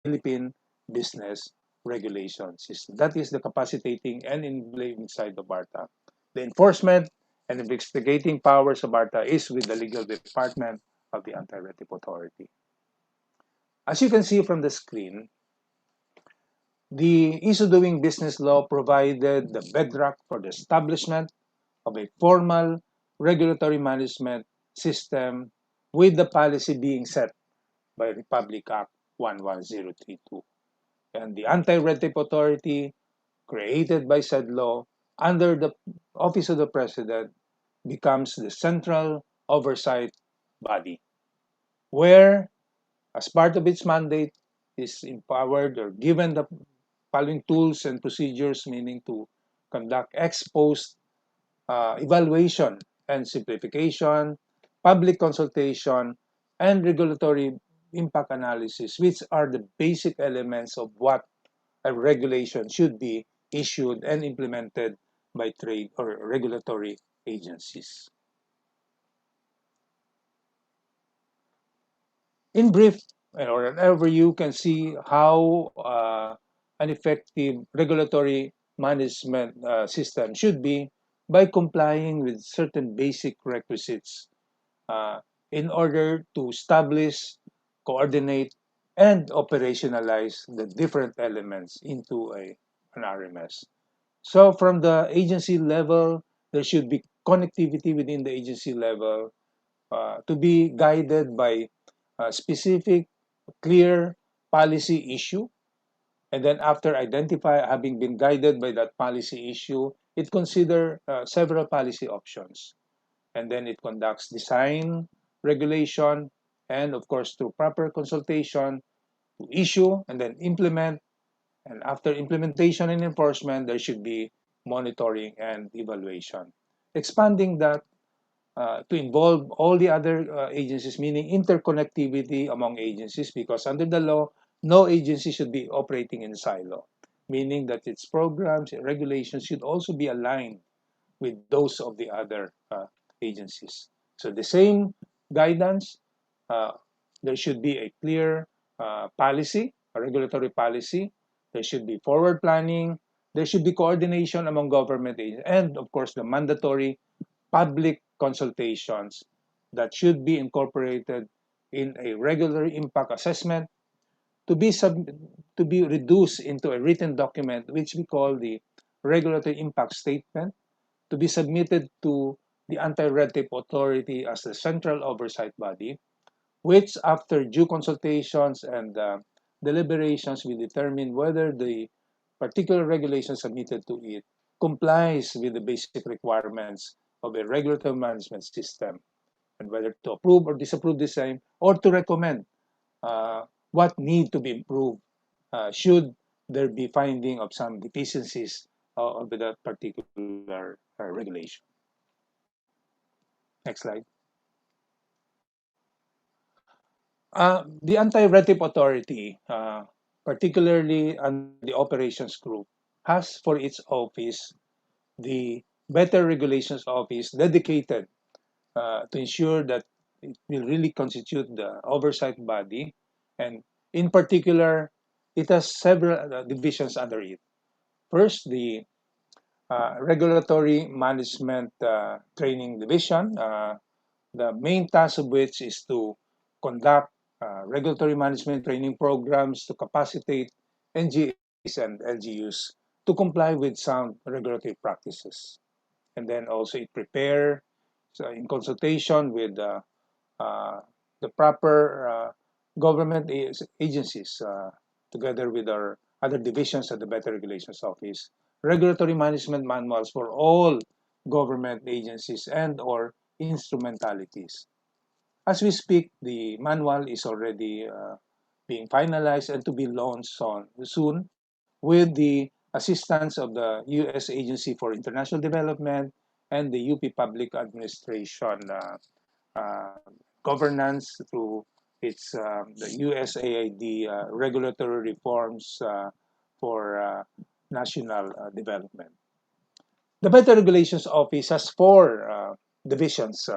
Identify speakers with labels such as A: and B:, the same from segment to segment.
A: Philippine business regulation system. That is the capacitating and enabling side of ARTA. The enforcement and investigating powers of ARTA is with the legal department of the Anti-Retif Authority. As you can see from the screen, the issue doing business law provided the bedrock for the establishment of a formal regulatory management system with the policy being set by Republic Act 11032. And the Anti-Retif Authority, created by said law under the Office of the President, becomes the central oversight body, where, as part of its mandate, is empowered or given the following tools and procedures, meaning to conduct ex post evaluation and simplification, public consultation, and regulatory impact analysis, which are the basic elements of what a regulation should be issued and implemented by trade or regulatory agencies. In brief, or an overview, you can see how an effective regulatory management system should be by complying with certain basic requisites uh, in order to establish, coordinate, and operationalize the different elements into an RMS. So from the agency level, there should be connectivity within the agency level to be guided by a specific, clear policy issue. And then after having been guided by that policy issue, it consider several policy options. And then it conducts design, regulation, and of course through proper consultation to issue and then implement. And after implementation and enforcement, there should be monitoring and evaluation. Expanding that to involve all the other agencies, meaning interconnectivity among agencies, because under the law, no agency should be operating in silo, meaning that its programs and regulations should also be aligned with those of the other agencies. So the same guidance, uh, there should be a clear policy, a regulatory policy. There should be forward planning. There should be coordination among government agencies, and of course, the mandatory public consultations that should be incorporated in a regulatory impact assessment to be to be reduced into a written document which we call the regulatory impact statement to be submitted to the Anti-Red Tape Authority as the central oversight body, which after due consultations and deliberations will determine whether the particular regulation submitted to it complies with the basic requirements of a regulatory management system, and whether to approve or disapprove the same or to recommend uh, what need to be improved should there be finding of some deficiencies of that particular regulation. Next slide. The Anti-Retif Authority, particularly under the operations group, has for its office the Better Regulations Office dedicated to ensure that it will really constitute the oversight body. And in particular, it has several divisions under it. First, the Regulatory Management Training Division, the main task of which is to conduct regulatory management training programs to capacitate NGAs and LGUs to comply with sound regulatory practices. And then also it prepare so in consultation with the proper government agencies together with our other divisions at the Better Regulations Office, regulatory management manuals for all government agencies and or instrumentalities. As we speak, the manual is already being finalized and to be launched soon with the assistance of the U.S. Agency for International Development and the UP Public Administration uh, governance through its the USAID regulatory reforms for national development. The Better Regulations Office has four divisions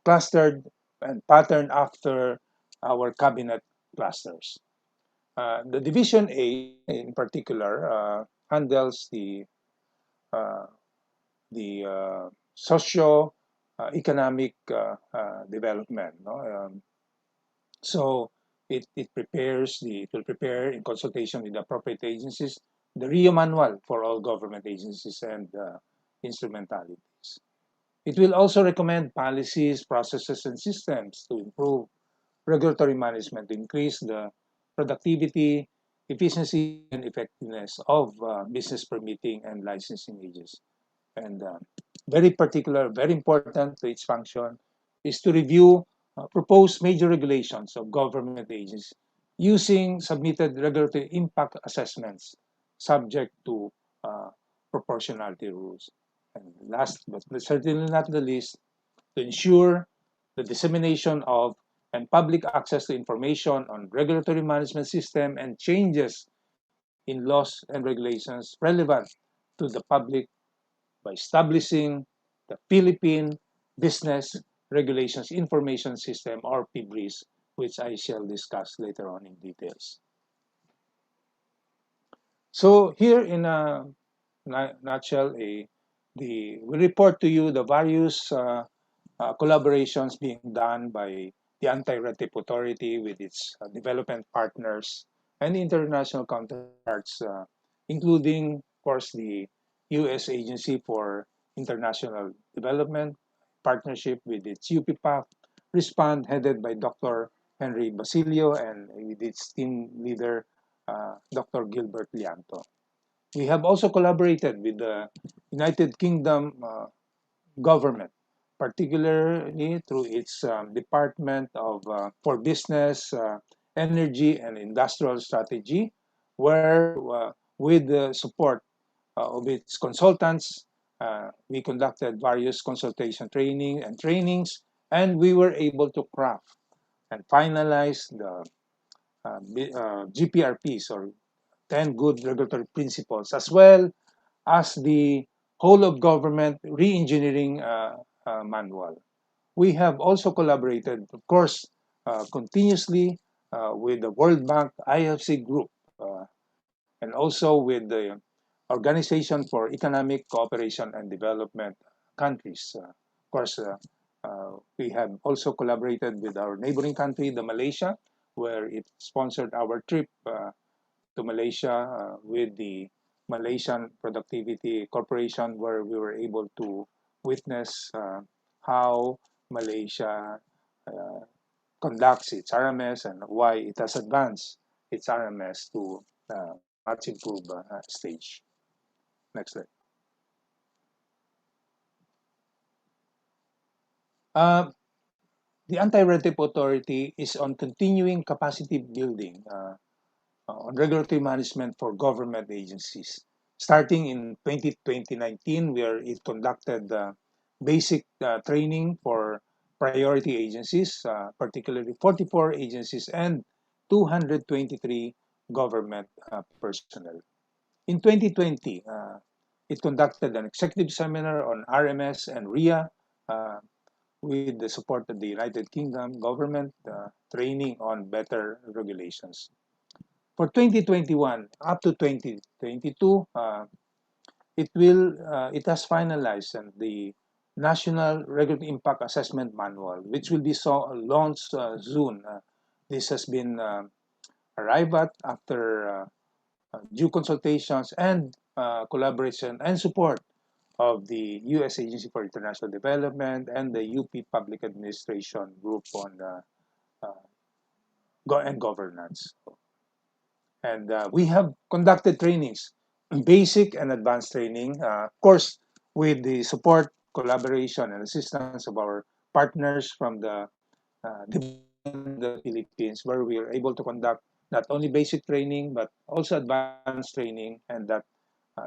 A: clustered and patterned after our cabinet clusters. The Division A, in particular, handles uh, the socio-economic development. No? So it will prepare in consultation with the appropriate agencies the Rio Manual for all government agencies and instrumentalities. It will also recommend policies, processes, and systems to improve regulatory management to increase the productivity, efficiency, and effectiveness of business permitting and licensing agencies. And very particular, very important to its function is to review proposed major regulations of government agencies using submitted regulatory impact assessments subject to uh, proportionality rules. And last but certainly not the least, to ensure the dissemination of and public access to information on regulatory management system and changes in laws and regulations relevant to the public by establishing the Philippine Business Regulations Information System or PBRIS, which I shall discuss later on in details. So here in a nutshell, we report to you the various collaborations being done by the Anti-RTIP Authority with its development partners and international counterparts, including, of course, the U.S. Agency for International Development, partnership with its UPPAC, Respond, headed by Dr. Henry Basilio, and with its team leader, Dr. Gilbert Lianto. We have also collaborated with the United Kingdom government, particularly through its Department of for Business, Energy, and Industrial Strategy, where, with the support of its consultants, we conducted various consultation training and trainings, and we were able to craft and finalize the GPRPs, or 10 Good Regulatory Principles, as well as the whole of government re-engineering manual. We have also collaborated, of course, continuously with the World Bank IFC group and also with the Organization for Economic Cooperation and Development countries. Of course, we have also collaborated with our neighboring country, the Malaysia, where it sponsored our trip to Malaysia with the Malaysian Productivity Corporation, where we were able to witness how Malaysia uh, conducts its RMS and why it has advanced its RMS to much improved stage. Next slide. Uh, the Anti-RTIP Authority is on continuing capacity building on regulatory management for government agencies. Starting in 2019, where it conducted basic training for priority agencies, particularly 44 agencies and 223 government personnel. In 2020, it conducted an executive seminar on RMS and RIA uh, with the support of the United Kingdom government, training on better regulations. For 2021 up to 2022, it has finalized the National Regulatory Impact Assessment Manual, which will be launched soon. This has been arrived at after due consultations and collaboration and support of the U.S. Agency for International Development and the UP Public Administration Group on and Governance. And we have conducted trainings, basic and advanced training, of course, with the support, collaboration, and assistance of our partners from the development of the Philippines, where we are able to conduct not only basic training, but also advanced training, and that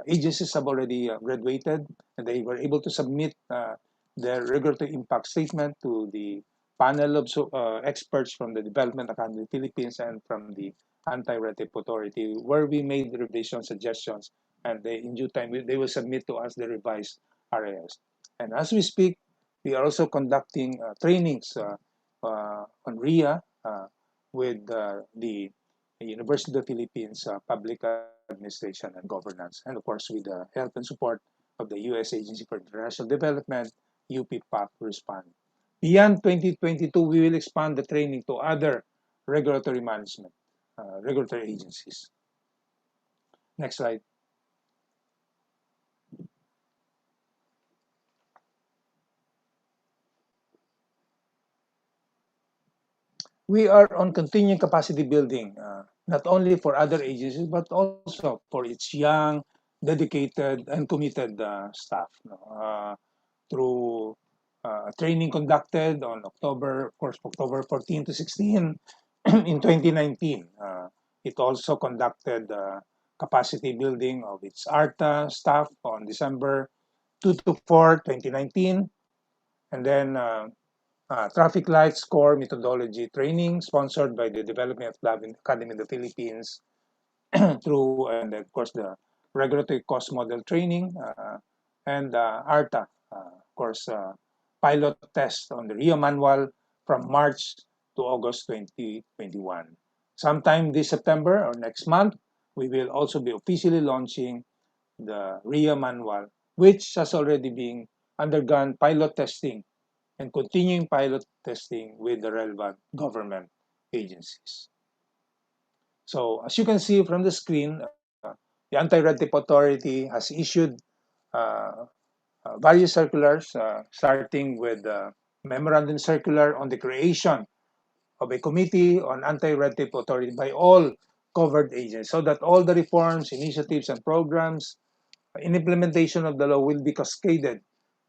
A: agencies have already graduated, and they were able to submit their regulatory impact statement to the panel of experts from the Development Academy of the Philippines and from the Anti-RTIP Authority, where we made revision suggestions, and in due time they will submit to us the revised RAS. And as we speak, we are also conducting trainings on RIA with the the University of the Philippines Public Administration and Governance, and of course with the help and support of the U.S. Agency for International Development, UPPAC respond. Beyond 2022, we will expand the training to other regulatory management, regulatory agencies. Next slide. We are on continuing capacity building, not only for other agencies, but also for its young, dedicated, and committed staff. Through training conducted on October, of course, October 14 to 16 in 2019. It also conducted capacity building of its ARTA staff on December 2 to 4, 2019. And then traffic lights core methodology training sponsored by the Development Academy in the Philippines through, and of course, the regulatory cost model training and ARTA, of course, pilot test on the RIA manual from March to August 2021. Sometime this September or next month, we will also be officially launching the RIA manual, which has already been undergone pilot testing and continuing pilot testing with the relevant government agencies. So as you can see from the screen, the Anti-Red Tape Authority has issued uh, various circulars, starting with the memorandum circular on the creation of a committee on anti-red tape authority by all covered agencies, so that all the reforms, initiatives, and programs in implementation of the law will be cascaded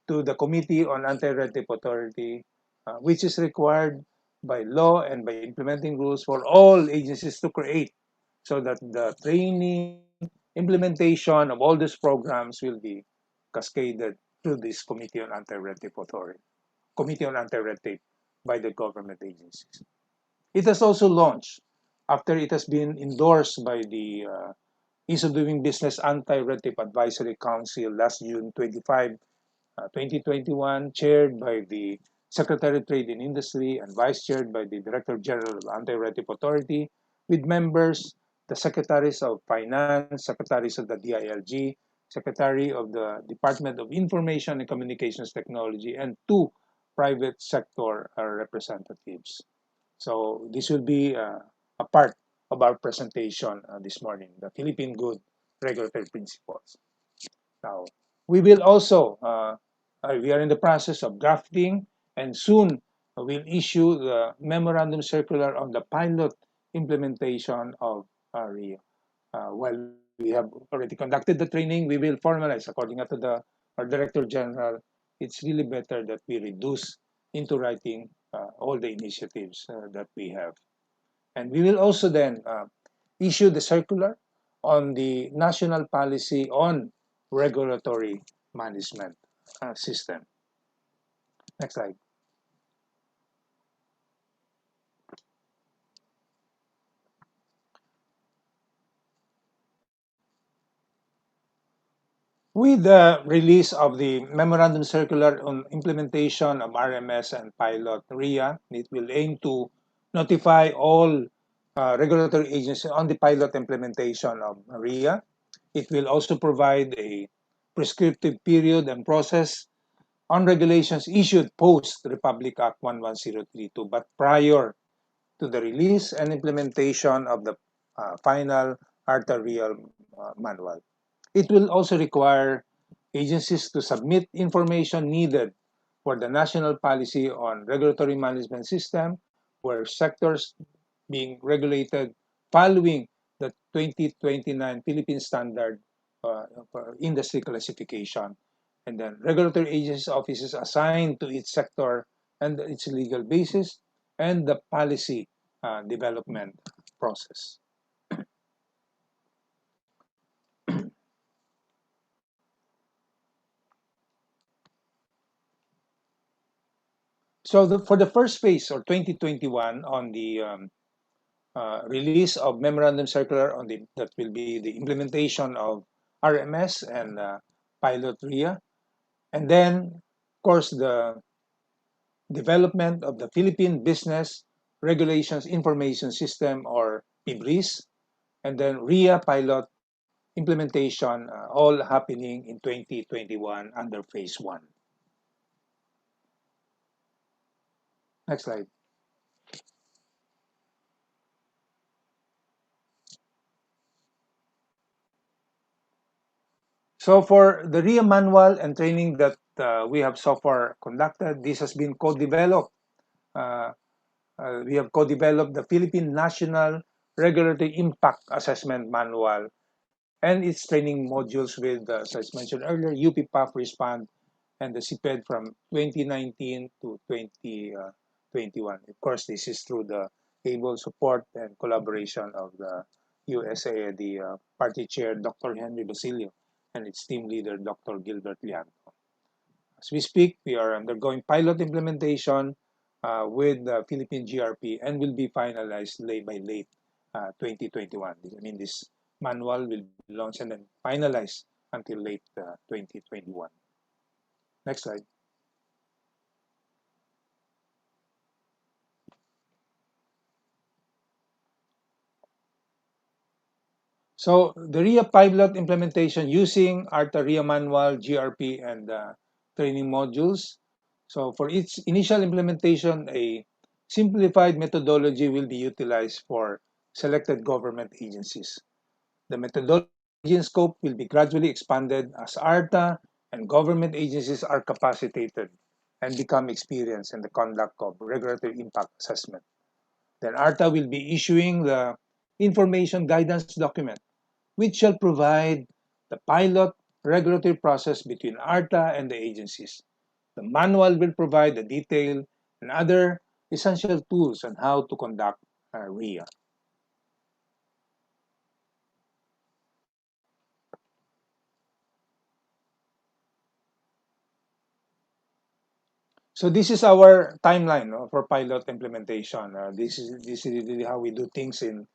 A: to the Committee on Anti-Red Tape Authority, which is required by law and by implementing rules for all agencies to create, so that the training, implementation of all these programs will be cascaded through this Committee on Anti-Red Tape Authority, Committee on Anti-Red Tape by the government agencies. It has also launched, after it has been endorsed by the Ease of Doing Business Anti-Red Tape Advisory Council last June 25, 2021, chaired by the Secretary of Trade and Industry and vice chaired by the Director General of Anti-Red Tape Authority, with members, the Secretaries of Finance, Secretaries of the DILG, Secretary of the Department of Information and Communications Technology, and two private sector representatives. So this will be a part of our presentation this morning, the Philippine Good Regulatory Principles. Now, we will also, we are in the process of drafting, and soon we'll issue the memorandum circular on the pilot implementation of RIA. While we have already conducted the training, we will formalize, according to our Director General, it's really better that we reduce into writing all the initiatives that we have. And we will also then issue the circular on the national policy on regulatory management system. Next slide. With the release of the memorandum circular on implementation of RMS and pilot RIA, it will aim to notify all regulatory agencies on the pilot implementation of RIA. It will also provide a prescriptive period and process on regulations issued post Republic Act 11032, but prior to the release and implementation of the final ARTA Real manual. It will also require agencies to submit information needed for the national policy on regulatory management system, where sectors being regulated following the 2029 Philippine Standard for Industry Classification, and then regulatory agencies offices assigned to each sector and its legal basis, and the policy development process. So for the first phase, or 2021, on the release of memorandum circular on the that will be the implementation of RMS and pilot RIA, and then of course the development of the Philippine Business Regulations Information System, or PBRIS, and then RIA pilot implementation, all happening in 2021 under phase one. Next slide. So for the RIA manual and training that we have so far conducted, this has been co-developed. Uh, we have co-developed the Philippine National Regulatory Impact Assessment Manual and its training modules with, as I mentioned earlier, UP Respond and the CPED from 2019 to 2021. Of course, this is through the able support and collaboration of the USA, the party chair, Dr. Henry Basilio, and its team leader, Dr. Gilbert Lianto. As we speak, we are undergoing pilot implementation with the Philippine GRP and will be finalized late by late 2021. I mean, this manual will be launched and then finalized until late 2021. Next slide. So the RIA pilot implementation using ARTA RIA manual, GRP, and training modules. So for its initial implementation, a simplified methodology will be utilized for selected government agencies. The methodology and scope will be gradually expanded as ARTA and government agencies are capacitated and become experienced in the conduct of regulatory impact assessment. Then ARTA will be issuing the information guidance document, which shall provide the pilot regulatory process between ARTA and the agencies. The manual will provide the detail and other essential tools on how to conduct RIA. So this is our timeline, no, for pilot implementation. This is really how we do things in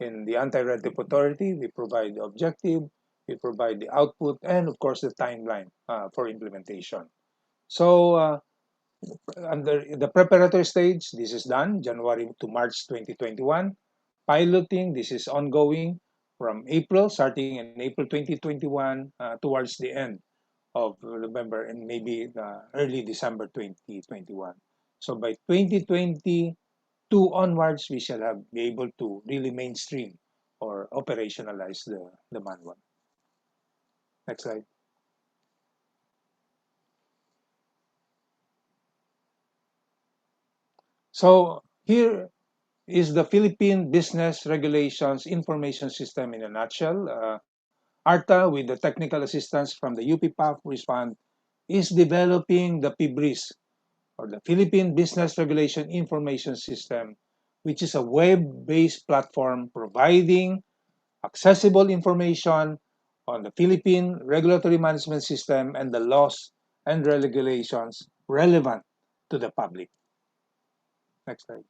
A: the Anti-Red Tape Authority. We provide the objective, we provide the output, and of course the timeline for implementation. So under the preparatory stage, this is done January to March 2021. Piloting, this is ongoing from April, starting in April 2021 towards the end of November and maybe early December 2021. So by 2022 onwards, we shall be able to really mainstream or operationalize the manual. Next slide. So here is the Philippine Business Regulations Information System in a nutshell. ARTA, with the technical assistance from the UP Respond, is developing the PBRIS, or the Philippine Business Regulation Information System, which is a web-based platform providing accessible information on the Philippine regulatory management system and the laws and regulations relevant to the public. Next slide.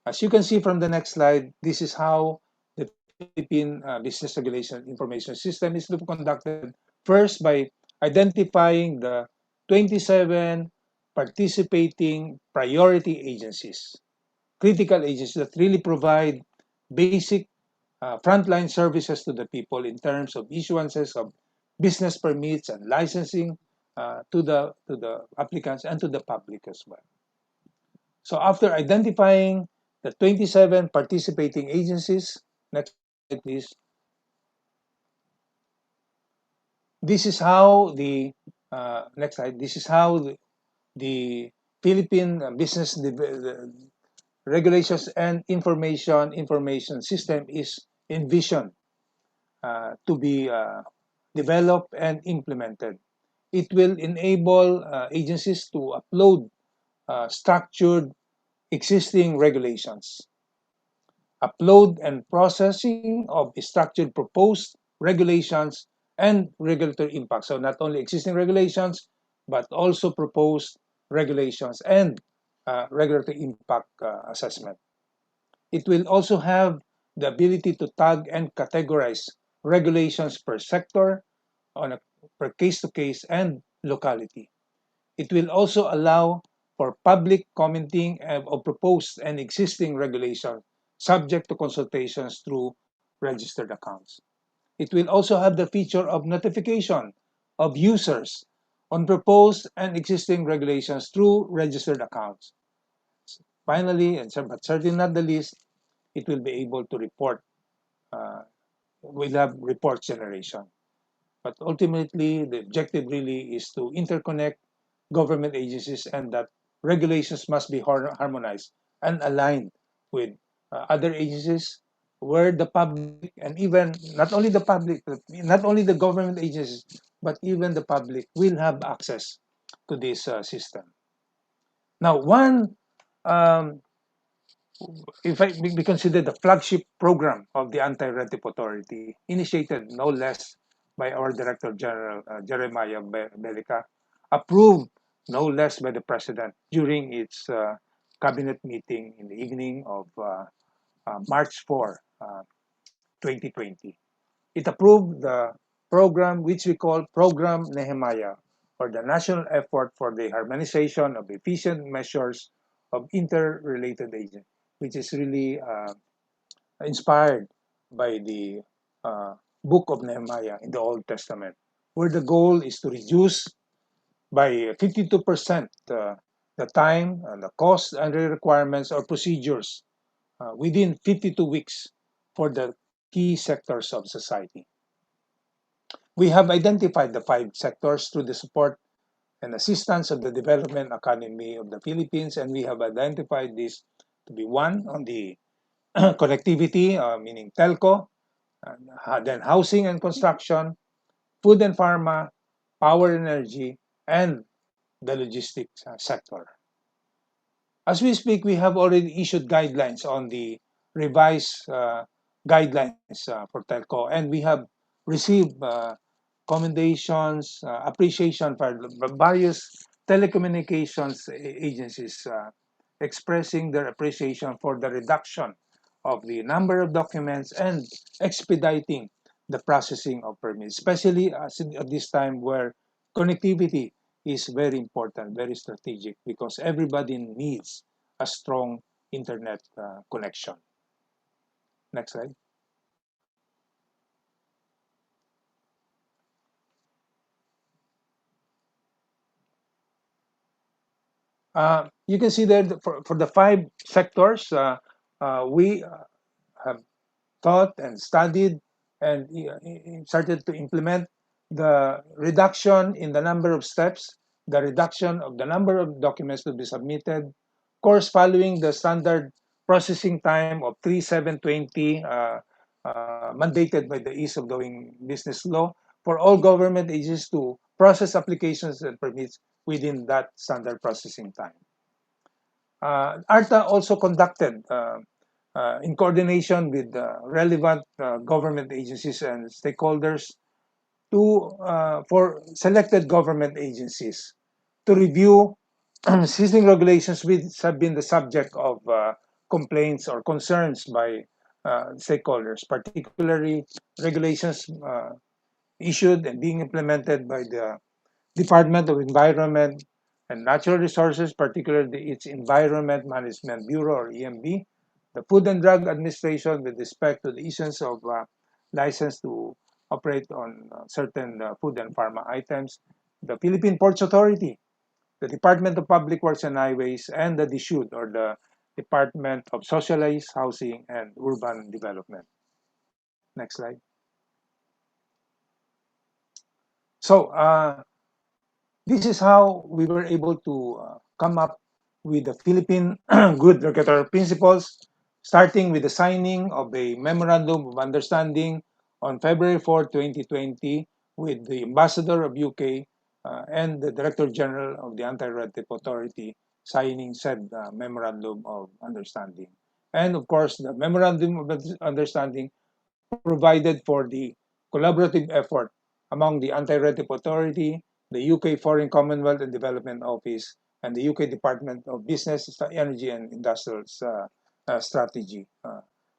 A: As you can see from the next slide, this is how the Philippine Business Regulation Information System is to be conducted. First, by identifying the 27 participating priority agencies, critical agencies that really provide basic frontline services to the people in terms of issuances of business permits and licensing to the applicants and to the public as well. So after identifying the 27 participating agencies, next slide please. This is how the next slide. This is how the Philippine Business Regulations and Information System is envisioned to be developed and implemented. It will enable agencies to upload structured existing regulations, upload and processing of structured proposed regulations and regulatory impact. So not only existing regulations, but also proposed regulations and regulatory impact assessment. It will also have the ability to tag and categorize regulations per sector on a per case to case and locality. It will also allow for public commenting of proposed and existing regulations subject to consultations through registered accounts. It will also have the feature of notification of users on proposed and existing regulations through registered accounts. Finally, but certainly not the least, it will be able to report, uh, will have report generation. But ultimately, the objective really is to interconnect government agencies and that regulations must be harmonized and aligned with other agencies where the public and even not only the public, not only the government agencies, but even the public will have access to this system. Now, one um, if we consider the flagship program of the Anti-Anticipatory, initiated no less by our Director General Jeremiah Belgica, approved no less by the President during its cabinet meeting in the evening of March 4, 2020. It approved the program which we call Program Nehemiah, or the national effort for the harmonization of efficient measures of interrelated agents, which is really inspired by the uh, book of Nehemiah in the Old Testament, where the goal is to reduce by 52% the time and the cost and the requirements or procedures within 52 weeks for the key sectors of society. We have identified the five sectors through the support and assistance of the Development Academy of the Philippines, and we have identified this to be one on the connectivity, meaning telco, then housing and construction, food and pharma, power and energy, and the logistics sector. As we speak, we have already issued guidelines on the revised guidelines for telco, and we have received commendations, appreciation for various telecommunications agencies expressing their appreciation for the reduction of the number of documents and expediting the processing of permits, especially at this time where connectivity is very important, very strategic, because everybody needs a strong internet connection. Next slide. You can see there for the five sectors, we have thought and studied and started to implement the reduction in the number of steps, the reduction of the number of documents to be submitted, of course, following the standard processing time of 3720 mandated by the Ease of Doing Business law for all government agencies to process applications and permits within that standard processing time. ARTA also conducted, in coordination with relevant government agencies and stakeholders, for selected government agencies to review existing regulations which have been the subject of complaints or concerns by stakeholders, particularly regulations issued and being implemented by the Department of Environment and Natural Resources, particularly its Environment Management Bureau or EMB, the Food and Drug Administration with respect to the issuance of license to operate on certain food and pharma items, the Philippine Ports Authority, the Department of Public Works and Highways, and the DSUD, or the Department of Socialized Housing and Urban Development. Next slide. So, this is how we were able to come up with the Philippine Good Regulatory Principles, starting with the signing of a Memorandum of Understanding on February 4, 2020, with the Ambassador of UK and the Director General of the Anti-Anticipatory Authority signing said Memorandum of Understanding. And of course, the Memorandum of Understanding provided for the collaborative effort among the Anti-Anticipatory Authority, the UK Foreign Commonwealth and Development Office, and the UK Department of Business, Energy and Industrial Strategy.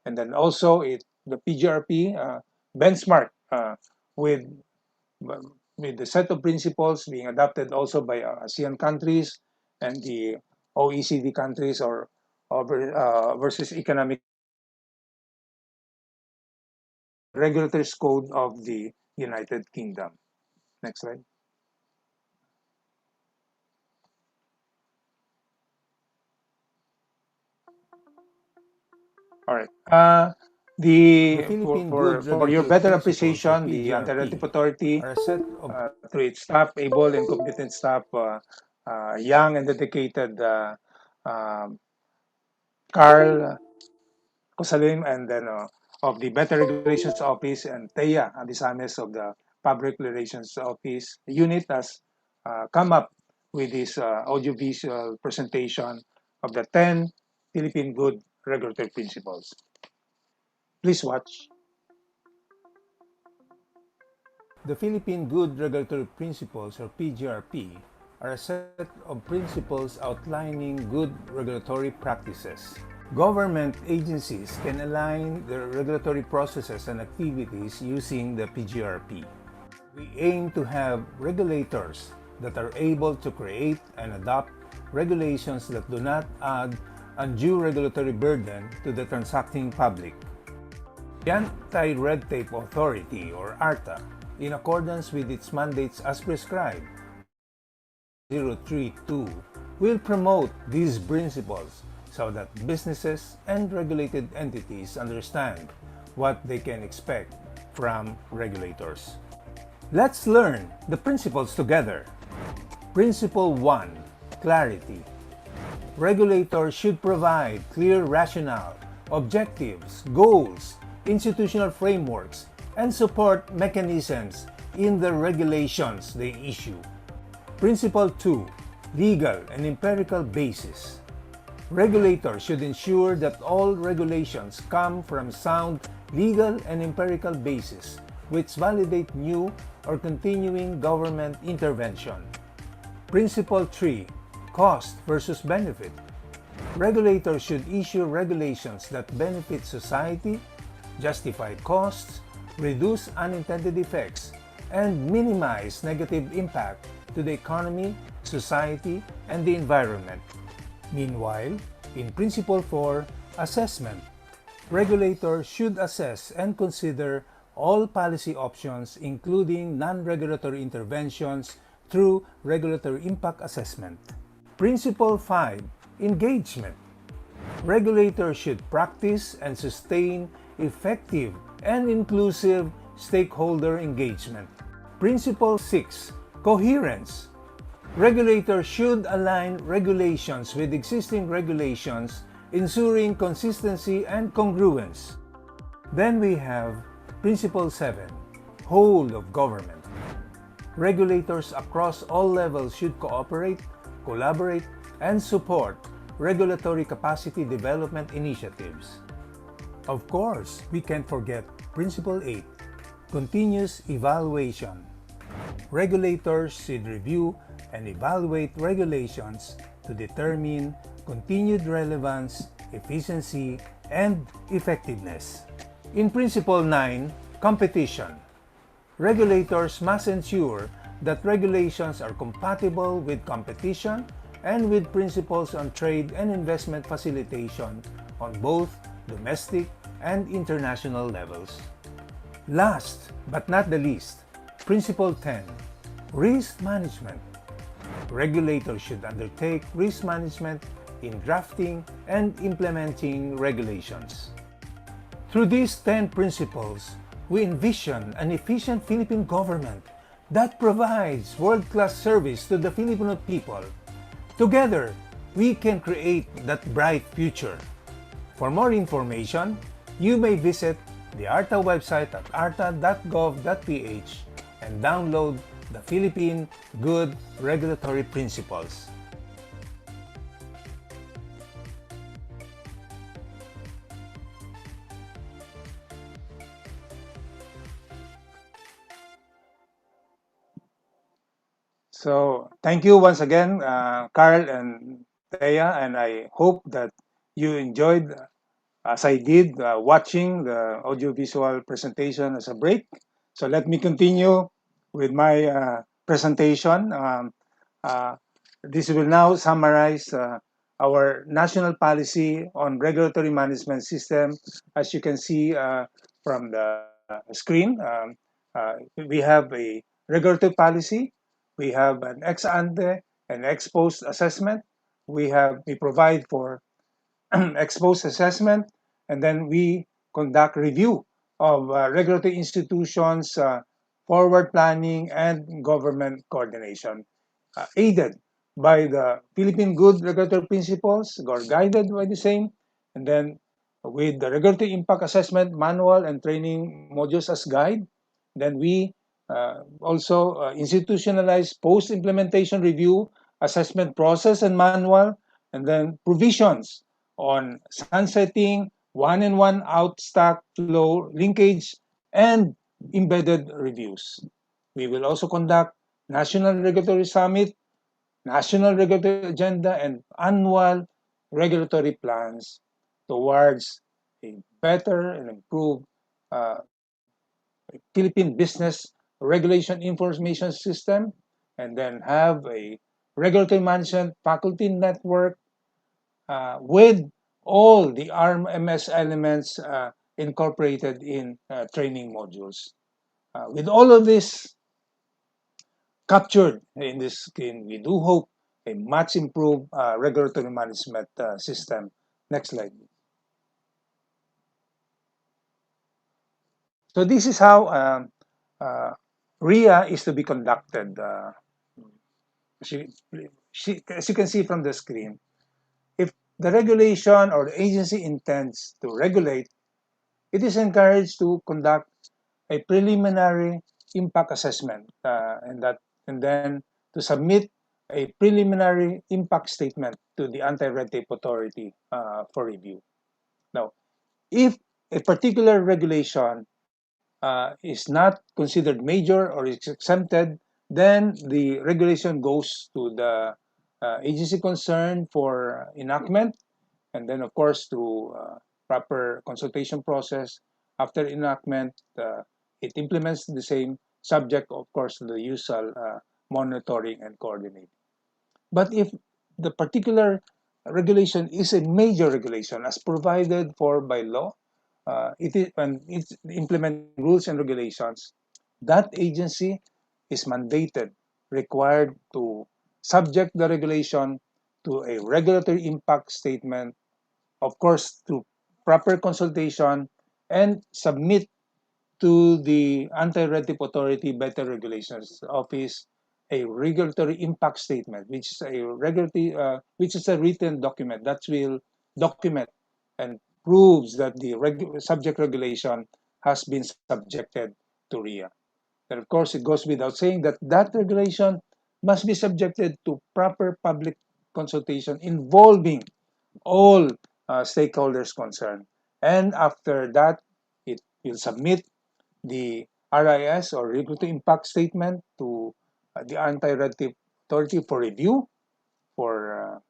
A: And then also the PGRP benchmark with, with the set of principles being adopted also by ASEAN countries and the OECD countries or versus economic regulators code of the United Kingdom. Next slide. All right.
B: The Philippine Good
A: For your
B: Regulatory
A: better
B: Principles, or
A: appreciation, the
B: PGRP,
A: Anti-Authority,
B: are a set of
A: through its staff, able and competent staff, young and dedicated um, Carl Cosalim, and then of the Better Regulations Office, and Thea Abisames of the Public Relations Office unit has come up with this audiovisual presentation of the 10 Philippine Good Regulatory Principles. Please watch.
B: the Philippine Good Regulatory Principles, or PGRP, are a set of principles outlining good regulatory practices. Government agencies can align their regulatory processes and activities using the PGRP. We aim to have regulators that are able to create and adopt regulations that do not add undue regulatory burden to the transacting public. The Anti-Red Tape Authority, or ARTA, in accordance with its mandates as prescribed, 032, will promote these principles so that businesses and regulated entities understand what they can expect from regulators. Let's learn the principles together. Principle 1. Clarity. Regulators should provide clear rationale, objectives, goals, institutional frameworks, and support mechanisms in the regulations they issue. Principle 2. Legal and empirical basis. Regulators should ensure that all regulations come from sound legal and empirical basis which validate new or continuing government intervention. Principle 3. Cost versus benefit. Regulators should issue regulations that benefit society, justify costs, reduce unintended effects, and minimize negative impact to the economy, society, and the environment. Meanwhile, in Principle 4, Assessment, regulators should assess and consider all policy options, including non-regulatory interventions, through regulatory impact assessment. Principle 5, Engagement. Regulators should practice and sustain effective and inclusive stakeholder engagement. Principle 6, Coherence. Regulators should align regulations with existing regulations, ensuring consistency and congruence. Then we have Principle 7, Whole of Government. Regulators across all levels should cooperate, collaborate, and support regulatory capacity development initiatives. Of course, we can't forget Principle 8, Continuous Evaluation. Regulators should review and evaluate regulations to determine continued relevance, efficiency, and effectiveness. In Principle 9, Competition. Regulators must ensure that regulations are compatible with competition and with principles on trade and investment facilitation on both domestic and international levels. Last but not the least, Principle 10, Risk Management. Regulators should undertake risk management in drafting and implementing regulations. Through these 10 principles, we envision an efficient Philippine government that provides world-class service to the Filipino people. Together, we can create that bright future. For more information, you may visit the ARTA website at arta.gov.ph and download the Philippine Good Regulatory Principles.
A: So thank you once again, Carl and Thea, and I hope that you enjoyed, as I did, watching the audiovisual presentation as a break. So let me continue with my presentation. Uh, this will now summarize our national policy on regulatory management system. As you can see from the screen, we have a regulatory policy. We have an ex ante and ex post assessment. We provide for ex post assessment, and then we conduct review of regulatory institutions, forward planning, and government coordination, aided by the Philippine Good Regulatory Principles, or guided by the same, and then with the Regulatory Impact Assessment Manual and training modules as guide. Then we also institutionalize post-implementation review, assessment process and manual, and then provisions on sunsetting, one in one out stack flow linkage, and embedded reviews. We will also conduct National Regulatory Summit, National Regulatory Agenda, and annual regulatory plans towards a better and improved uh, Philippine business regulation information system, and then have a regulatory management faculty network with all the RMS elements incorporated in training modules. With all of this captured in this scheme, we do hope a much improved regulatory management system. Next slide. So this is how uh, RIA is to be conducted. She, as you can see from the screen, if the regulation or the agency intends to regulate, it is encouraged to conduct a preliminary impact assessment, and then to submit a preliminary impact statement to the anti-red tape authority for review. Now, if a particular regulation is not considered major or is exempted, then the regulation goes to the agency concerned for enactment, and then of course through proper consultation process. After enactment, it implements the same, subject of course to the usual monitoring and coordinating. But if the particular regulation is a major regulation as provided for by law, it is and it's implementing rules and regulations, that agency is mandated, required to subject the regulation to a regulatory impact statement, of course, through proper consultation, and submit to the Anti-Red Tape Authority Better Regulations Office a regulatory impact statement, which is a written document that will document and proves that the subject regulation has been subjected to RIA. And of course, it goes without saying that that regulation must be subjected to proper public consultation involving all stakeholders concerned. And after that, it will submit the RIS or Regulatory Impact Statement to the Anti-Red Tape Authority for review, for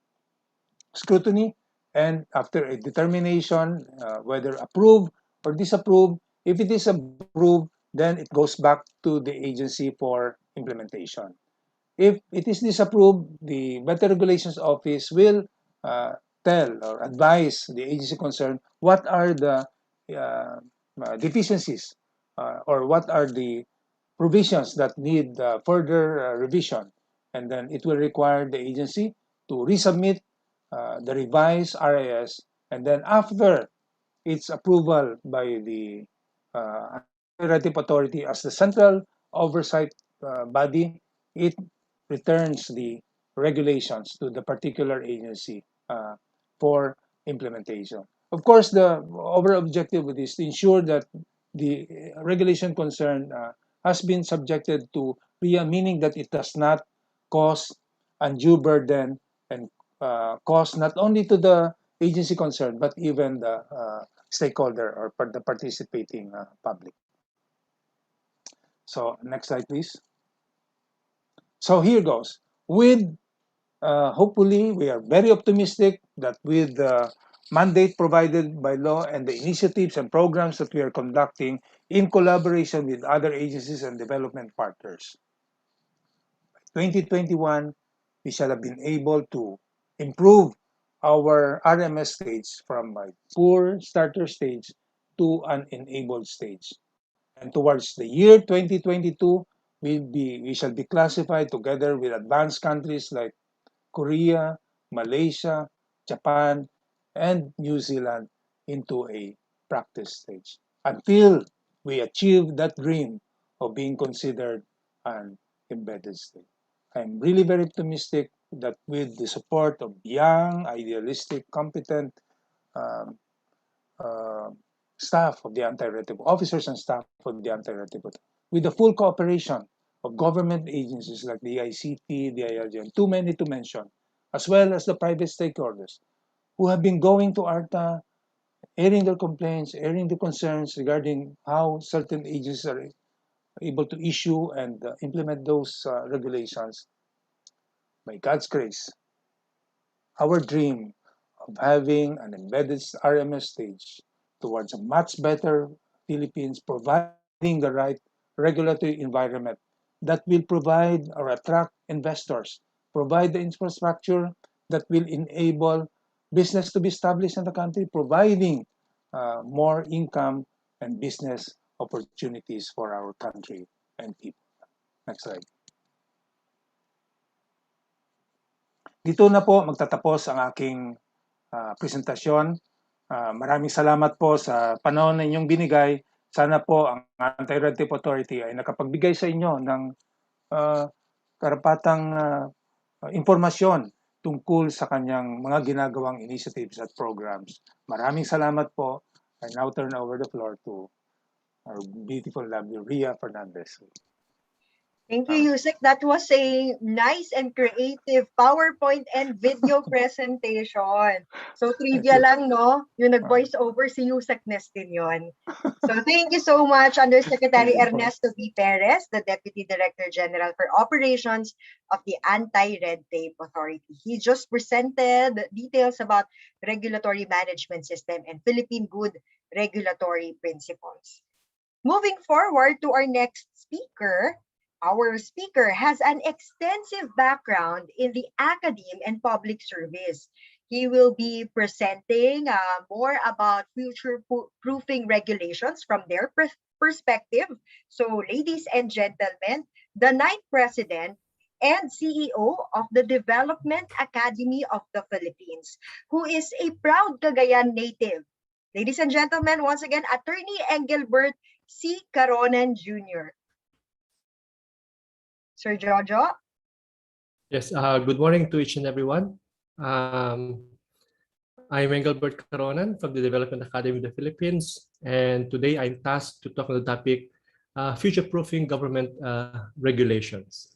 A: scrutiny, and after a determination whether approve or disapprove. If it is approved, then it goes back to the agency for implementation. If it is disapproved, the Better Regulations Office will uh, tell or advise the agency concerned what are the uh, deficiencies or what are the provisions that need further revision. And then it will require the agency to resubmit the revised RIS. And then after its approval by the Anti-Red Authority as the central oversight body, it returns the regulations to the particular agency for implementation. Of course, the overall objective is to ensure that the regulation concerned has been subjected to RIA, meaning that it does not cause undue burden and cause not only to the agency concerned, but even the stakeholder or the participating public. So next slide, please. So here goes. With hopefully, we are very optimistic that with the mandate provided by law and the initiatives and programs that we are conducting in collaboration with other agencies and development partners, 2021, we shall have been able to improve our RMS stage from a poor starter stage to an enabled stage. And towards the year 2022, we shall be classified together with advanced countries like Korea, Malaysia, Japan, and New Zealand into a practice stage until we achieve that dream of being considered an embedded state. I'm really very optimistic that with the support of young, idealistic, competent um, uh, staff of the anti-retribution, officers and staff of the anti-retribution, with the full cooperation of government agencies like the ICT, the ILG, too many to mention, as well as the private stakeholders who have been going to ARTA, airing their complaints, airing the concerns regarding how certain agencies are able to issue and implement those regulations. By God's grace, our dream of having an embedded RMS stage towards a much better Philippines, providing the right regulatory environment that will provide or attract investors, provide the infrastructure that will enable business to be established in the country, providing more income and business opportunities for our country and people. Next slide. Dito na po magtatapos ang aking presentasyon. Maraming salamat po sa panahon na inyong binigay. Sana po ang Anti-Red Authority ay nakapagbigay sa inyo ng karapatang impormasyon tungkol sa kanyang mga ginagawang initiatives at programs. Maraming salamat po. I now turn over the floor to our beautiful lovely Ria Fernandez.
C: Thank you, Yusek. That was a nice and creative PowerPoint and video presentation. So trivia lang, no? Yung nag-voice over si Yusek Nestin yon. So thank you so much, Undersecretary Ernesto V. Perez, the Deputy Director General for Operations of the Anti-Red Tape Authority. He just presented details about regulatory management system and Philippine good regulatory principles. Moving forward to our next speaker, our speaker has an extensive background in the academe and public service. He will be presenting more about future-proofing regulations from their perspective. So, ladies and gentlemen, the 9th President and CEO of the Development Academy of the Philippines, who is a proud Cagayan native. Ladies and gentlemen, once again, Attorney Engelbert C. Caronan Jr. Sir Jojo?
D: Yes, good morning to each and everyone. I'm Engelbert Caronan from the Development Academy of the Philippines, and today I'm tasked to talk on the topic future-proofing government regulations.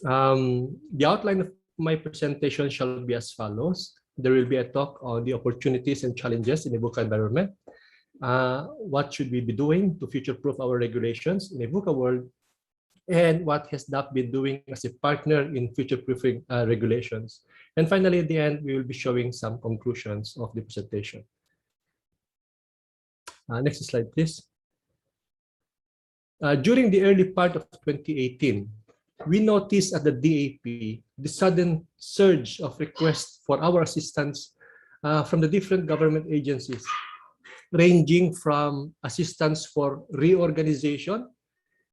D: The outline of my presentation shall be as follows. There will be a talk on the opportunities and challenges in a VUCA environment. What should we be doing to future-proof our regulations in a VUCA world? And what has DAP been doing as a partner in future-proofing regulations. And finally, at the end, we will be showing some conclusions of the presentation. Next slide, please. During the early part of 2018, we noticed at the DAP the sudden surge of requests for our assistance from the different government agencies, ranging from assistance for reorganization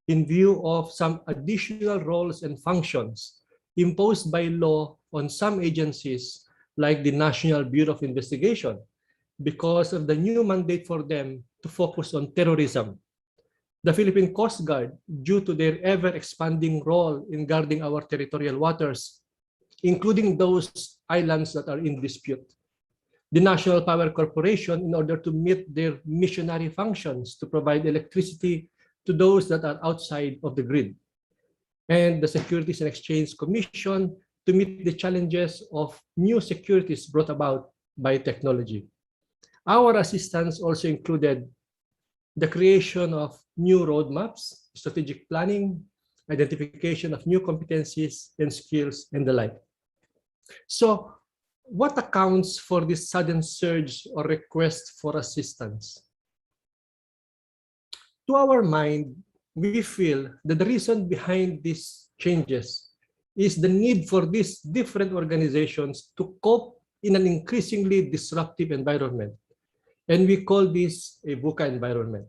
D: in view of some additional roles and functions imposed by law on some agencies like the National Bureau of Investigation because of the new mandate for them to focus on terrorism. The Philippine Coast Guard, due to their ever-expanding role in guarding our territorial waters, including those islands that are in dispute. The National Power Corporation, in order to meet their missionary functions to provide electricity to those that are outside of the grid, and the Securities and Exchange Commission to meet the challenges of new securities brought about by technology. Our assistance also included the creation of new roadmaps, strategic planning, identification of new competencies and skills, and the like. So, what accounts for this sudden surge or request for assistance? To our mind, we feel that the reason behind these changes is the need for these different organizations to cope in an increasingly disruptive environment. And we call this a VUCA environment.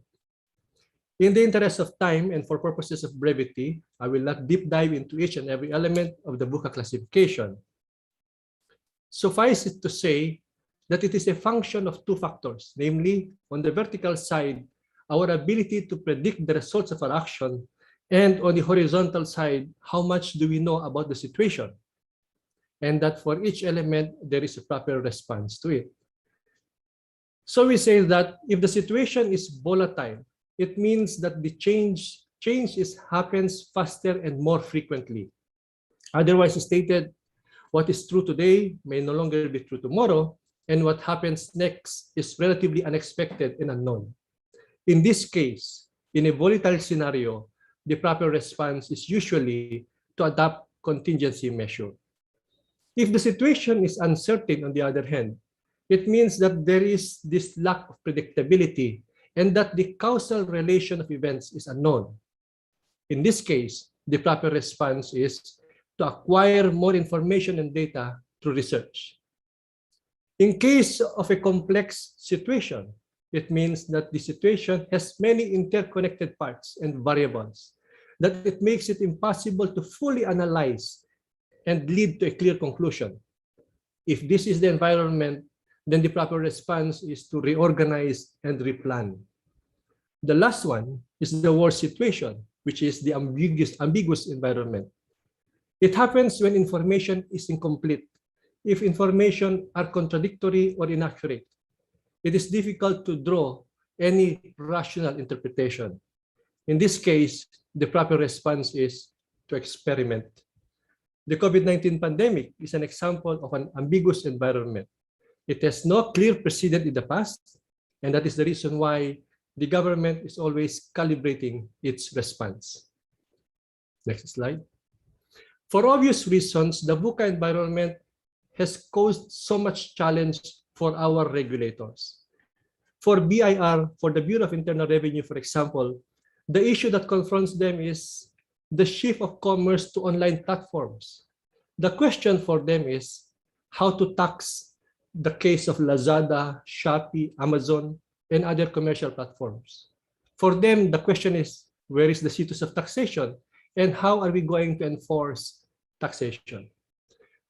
D: In the interest of time and for purposes of brevity, I will not deep dive into each and every element of the VUCA classification. Suffice it to say that it is a function of two factors, namely, on the vertical side, our ability to predict the results of our action, and on the horizontal side, how much do we know about the situation, and that for each element, there is a proper response to it. So we say that if the situation is volatile, it means that the change happens faster and more frequently. Otherwise stated, what is true today may no longer be true tomorrow, and what happens next is relatively unexpected and unknown. In this case, in a volatile scenario, the proper response is usually to adopt contingency measure. If the situation is uncertain, on the other hand, it means that there is this lack of predictability and that the causal relation of events is unknown. In this case, the proper response is to acquire more information and data through research. In case of a complex situation, it means that the situation has many interconnected parts and variables, that it makes it impossible to fully analyze and lead to a clear conclusion. If this is the environment, then the proper response is to reorganize and replan. The last one is the worst situation, which is the ambiguous environment. It happens when information is incomplete. If information are contradictory or inaccurate, it is difficult to draw any rational interpretation. In this case, the proper response is to experiment. The COVID-19 pandemic is an example of an ambiguous environment. It has no clear precedent in the past, and that is the reason why the government is always calibrating its response. Next slide. For obvious reasons, the VUCA environment has caused so much challenge for our regulators. For BIR, for the Bureau of Internal Revenue, for example, the issue that confronts them is the shift of commerce to online platforms. The question for them is how to tax the case of Lazada, Shopee, Amazon, and other commercial platforms. For them, the question is, where is the situs of taxation, and how are we going to enforce taxation?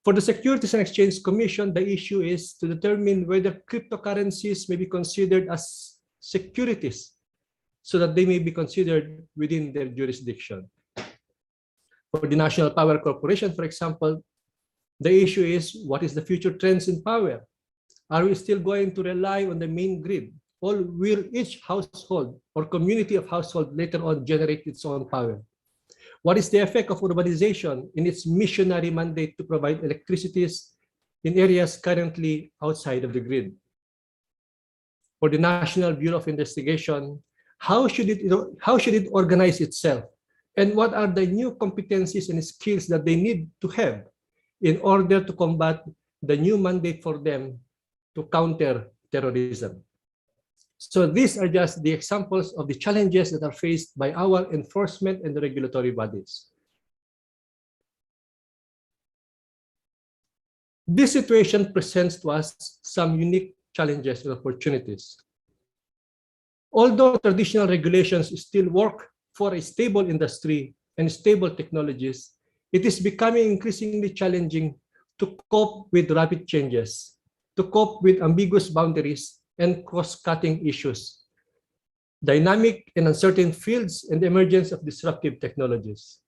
D: For the Securities and Exchange Commission, the issue is to determine whether cryptocurrencies may be considered as securities so that they may be considered within their jurisdiction. For the National Power Corporation, for example, the issue is, what is the future trends in power? Are we still going to rely on the main grid, or will each household or community of households later on generate its own power? What is the effect of urbanization in its missionary mandate to provide electricities in areas currently outside of the grid? For the National Bureau of Investigation, how should it organize itself? And what are the new competencies and skills that they need to have in order to combat the new mandate for them to counter terrorism? So these are just the examples of the challenges that are faced by our enforcement and regulatory bodies. This situation presents to us some unique challenges and opportunities. Although traditional regulations still work for a stable industry and stable technologies, it is becoming increasingly challenging to cope with rapid changes, to cope with ambiguous boundaries and cross-cutting issues, dynamic and uncertain fields, and the emergence of disruptive technologies.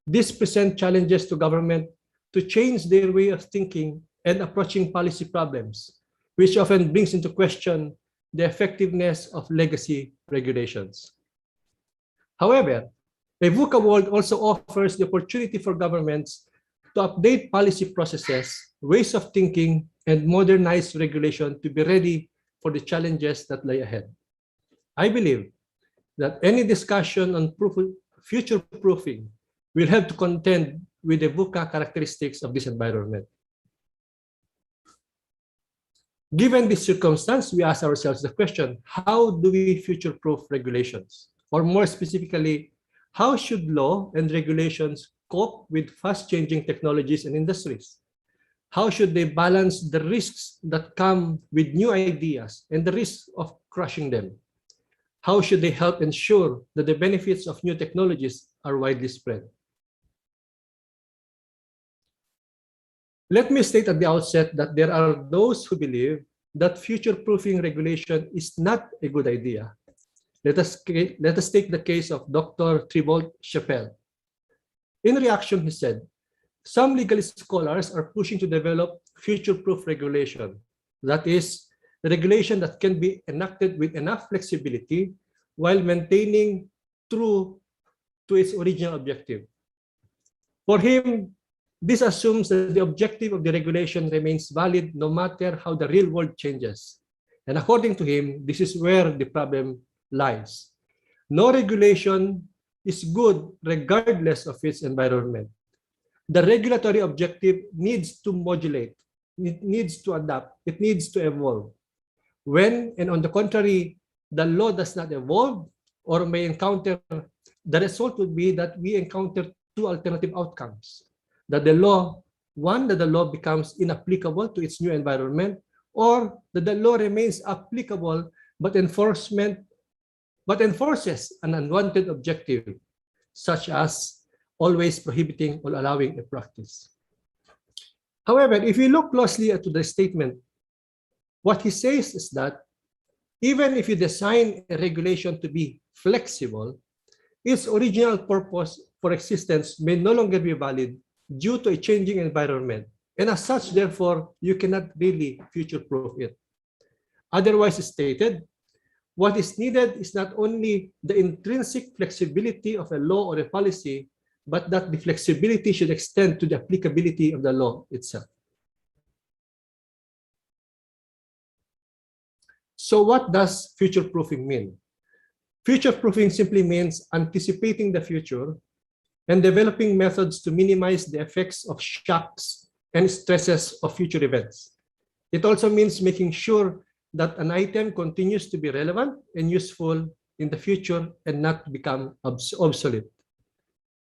D: This presents challenges to government to change their way of thinking and approaching policy problems, which often brings into question the effectiveness of legacy regulations. However, a VUCA world also offers the opportunity for governments to update policy processes, ways of thinking, and modernize regulation to be ready for the challenges that lie ahead. I believe that any discussion on future proofing will have to contend with the VUCA characteristics of this environment. Given this circumstance, we ask ourselves the question, how do we future-proof regulations? Or more specifically, how should law and regulations cope with fast-changing technologies and industries? How should they balance the risks that come with new ideas and the risk of crushing them? How should they help ensure that the benefits of new technologies are widely spread? Let me state at the outset that there are those who believe that future-proofing regulation is not a good idea. Let us take the case of Dr. Thibault Chappelle. In reaction, he said, some legal scholars are pushing to develop future-proof regulation. That is, the regulation that can be enacted with enough flexibility while maintaining true to its original objective. For him, this assumes that the objective of the regulation remains valid no matter how the real world changes. And according to him, this is where the problem lies. No regulation is good regardless of its environment. The regulatory objective needs to modulate, it needs to adapt, it needs to evolve. When, and on the contrary, the law does not evolve or may encounter, the result would be that we encounter two alternative outcomes. That the law, one, that the law becomes inapplicable to its new environment, or that the law remains applicable but enforces an unwanted objective, such as always prohibiting or allowing a practice. However, if you look closely at the statement, what he says is that even if you design a regulation to be flexible, its original purpose for existence may no longer be valid due to a changing environment. And as such, therefore, you cannot really future-proof it. Otherwise stated, what is needed is not only the intrinsic flexibility of a law or a policy, but that the flexibility should extend to the applicability of the law itself. So what does future-proofing mean? Future-proofing simply means anticipating the future and developing methods to minimize the effects of shocks and stresses of future events. It also means making sure that an item continues to be relevant and useful in the future and not become obsolete.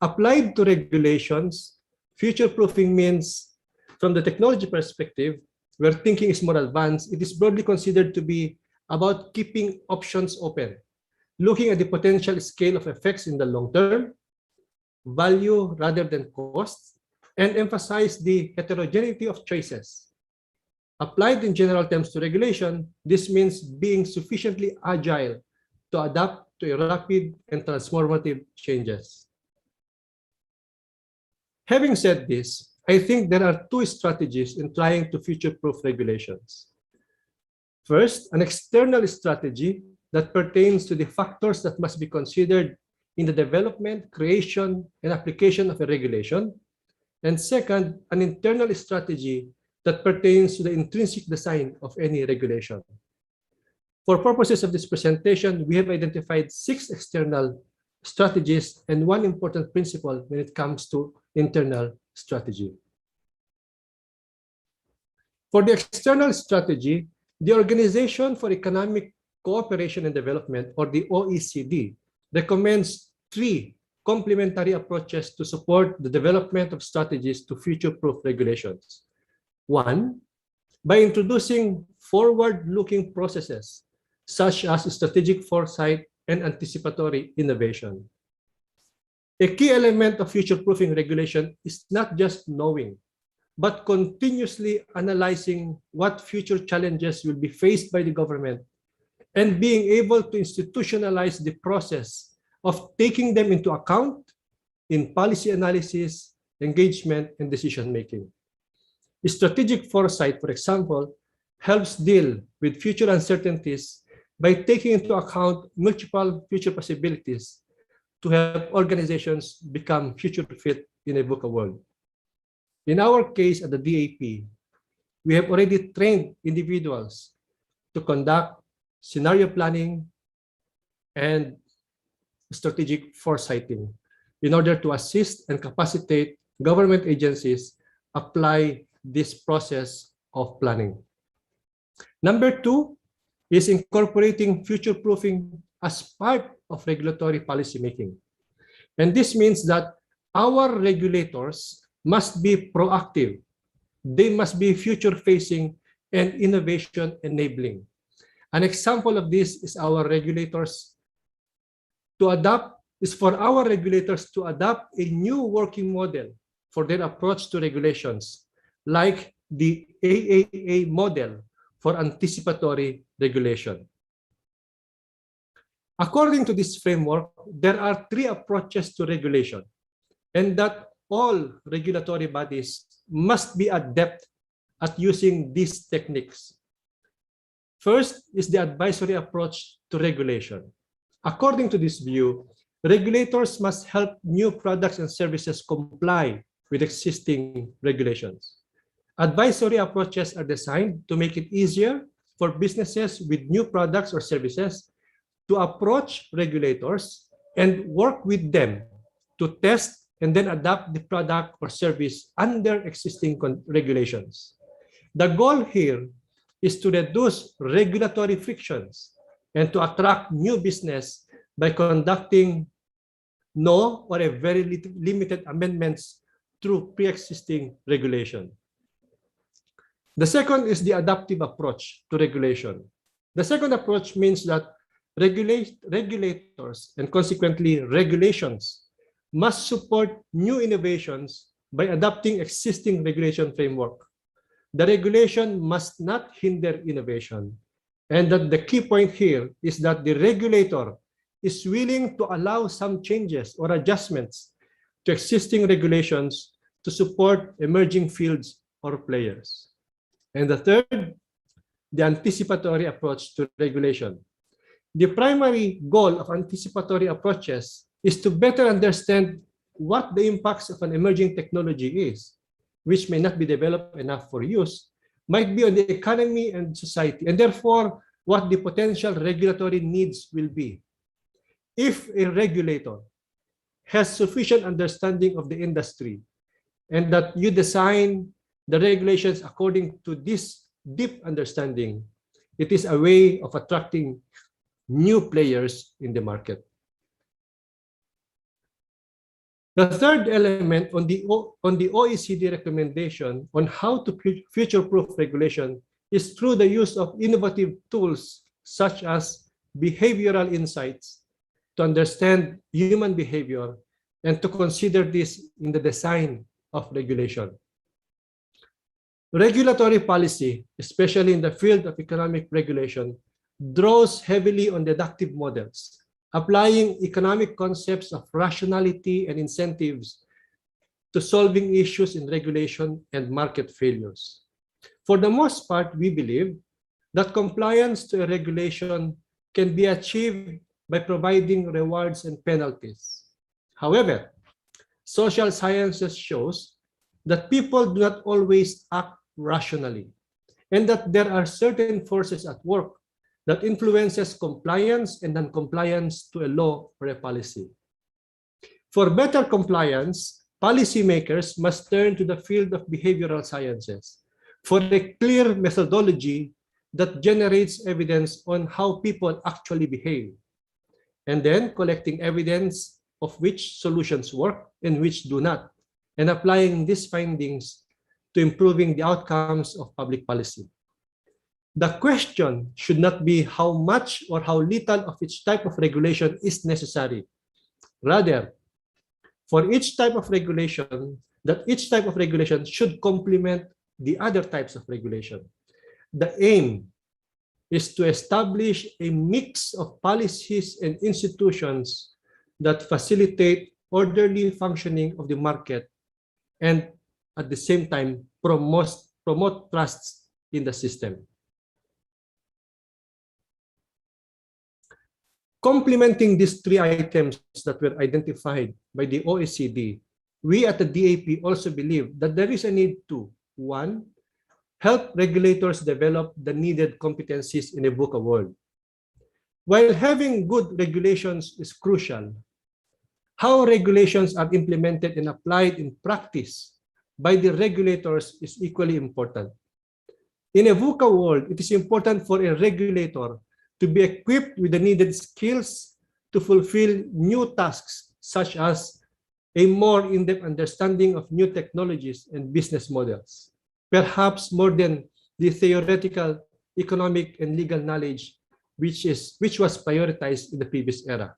D: Applied to regulations, future-proofing means, from the technology perspective, where thinking is more advanced, it is broadly considered to be about keeping options open, looking at the potential scale of effects in the long term, value rather than cost, and emphasize the heterogeneity of choices. Applied in general terms to regulation, this means being sufficiently agile to adapt to rapid and transformative changes. Having said this, I think there are two strategies in trying to future-proof regulations. First, an external strategy that pertains to the factors that must be considered in the development, creation, and application of a regulation. And second, an internal strategy that pertains to the intrinsic design of any regulation. For purposes of this presentation, we have identified 6 external strategies and 1 important principle when it comes to internal strategy. For the external strategy, the Organization for Economic Cooperation and Development, or the OECD, recommends 3 complementary approaches to support the development of strategies to future-proof regulations. 1, by introducing forward-looking processes, such as strategic foresight and anticipatory innovation. A key element of future-proofing regulation is not just knowing, but continuously analyzing what future challenges will be faced by the government and being able to institutionalize the process of taking them into account in policy analysis, engagement, and decision-making. Strategic foresight, for example, helps deal with future uncertainties by taking into account multiple future possibilities to help organizations become future fit in a VUCA world. In our case at the DAP, we have already trained individuals to conduct scenario planning and strategic foresighting in order to assist and capacitate government agencies apply this process of planning. Number 2 is incorporating future-proofing as part of regulatory policymaking. And this means that our regulators must be proactive They must be future-facing and innovation-enabling. An example of this is our regulators for our regulators to adopt a new working model for their approach to regulations, like the AAA model for anticipatory regulation. According to this framework, there are 3 approaches to regulation, and that all regulatory bodies must be adept at using these techniques. First is the advisory approach to regulation. According to this view, regulators must help new products and services comply with existing regulations. Advisory approaches are designed to make it easier for businesses with new products or services to approach regulators and work with them to test and then adapt the product or service under existing regulations. The goal here is to reduce regulatory frictions and to attract new business by conducting no or a very limited amendments through pre-existing regulation. The second is the adaptive approach to regulation. The second approach means that regulators and consequently regulations must support new innovations by adapting existing regulation framework. The regulation must not hinder innovation, and that the key point here is that the regulator is willing to allow some changes or adjustments to existing regulations to support emerging fields or players. And the third, the anticipatory approach to regulation. The primary goal of anticipatory approaches is to better understand what the impacts of an emerging technology is, which may not be developed enough for use, might be on the economy and society, and therefore what the potential regulatory needs will be. If a regulator has sufficient understanding of the industry and that you design the regulations according to this deep understanding, it is a way of attracting new players in the market. The third element on the OECD recommendation on how to future-proof regulation is through the use of innovative tools such as behavioral insights to understand human behavior and to consider this in the design of regulation. Regulatory policy, especially in the field of economic regulation, draws heavily on deductive models, applying economic concepts of rationality and incentives to solving issues in regulation and market failures. For the most part, we believe that compliance to a regulation can be achieved by providing rewards and penalties. However, social sciences shows that people do not always act rationally, and that there are certain forces at work that influences compliance and non-compliance to a law or a policy. For better compliance, policymakers must turn to the field of behavioral sciences for a clear methodology that generates evidence on how people actually behave, and then collecting evidence of which solutions work and which do not, and applying these findings to improving the outcomes of public policy. The question should not be how much or how little of each type of regulation is necessary. Rather, for each type of regulation, that each type of regulation should complement the other types of regulation. The aim is to establish a mix of policies and institutions that facilitate orderly functioning of the market and at the same time promote trust in the system. Complementing these 3 items that were identified by the OECD, we at the DAP also believe that there is a need to, 1, help regulators develop the needed competencies in a VUCA world. While having good regulations is crucial, how regulations are implemented and applied in practice by the regulators is equally important. In a VUCA world, it is important for a regulator to be equipped with the needed skills to fulfill new tasks, such as a more in-depth understanding of new technologies and business models, perhaps more than the theoretical, economic, and legal knowledge which was prioritized in the previous era.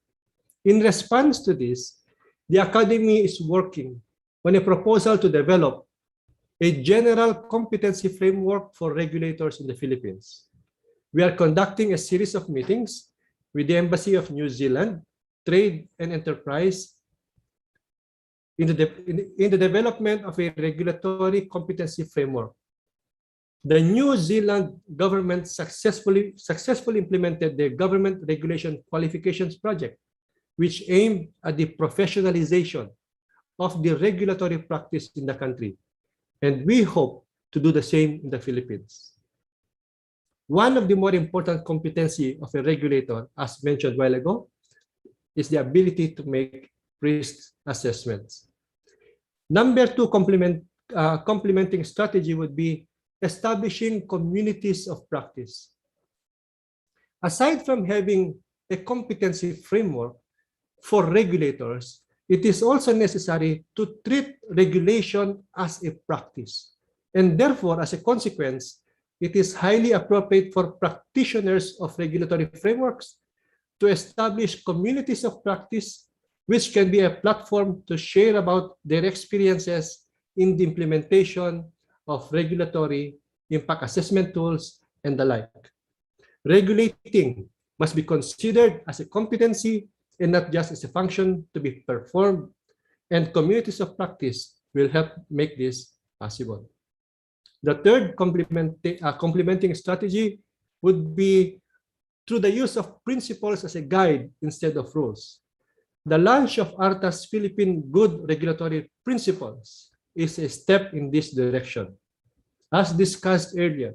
D: In response to this, the Academy is working on a proposal to develop a general competency framework for regulators in the Philippines. We are conducting a series of meetings with the Embassy of New Zealand, Trade and Enterprise, in the development of a regulatory competency framework. The New Zealand government successfully implemented the Government Regulation Qualifications Project, which aimed at the professionalization of the regulatory practice in the country. And we hope to do the same in the Philippines. One of the more important competency of a regulator, as mentioned a while ago, is the ability to make risk assessments. Number two complementing strategy would be establishing communities of practice. Aside from having a competency framework for regulators, it is also necessary to treat regulation as a practice. And therefore, as a consequence, it is highly appropriate for practitioners of regulatory frameworks to establish communities of practice, which can be a platform to share about their experiences in the implementation of regulatory impact assessment tools and the like. Regulating must be considered as a competency and not just as a function to be performed, and communities of practice will help make this possible. The third complementing strategy would be through the use of principles as a guide instead of rules. The launch of ARTA's Philippine Good Regulatory Principles is a step in this direction. As discussed earlier,